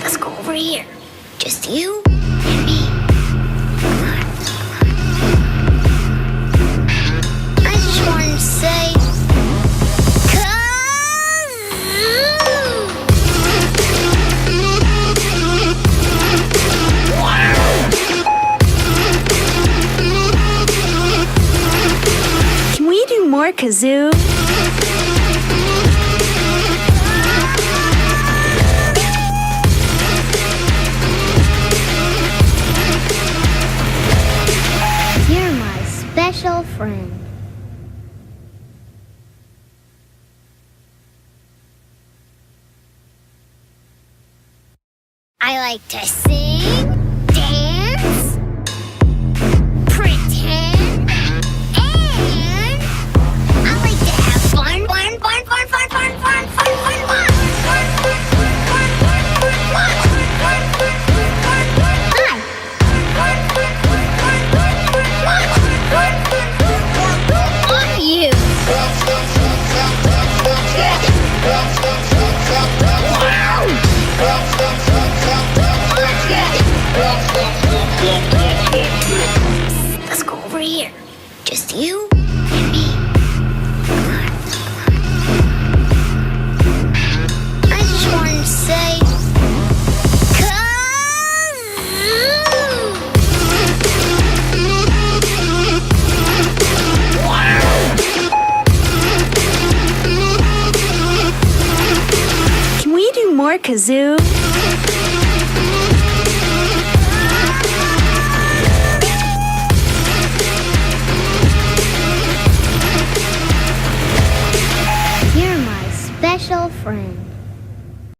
Let's go over here. Just you and me. I just wanted to say, Can we do more kazoo? you're my special friend. I like to sing, dance, pretend, and I like to have fun, fun, fun, fun, fun, fun, fun, fun, fun, fun. Hi. You. Let's go over here. Just you and me. I just wanted to say, Can we do more kazoo? you're my special friend.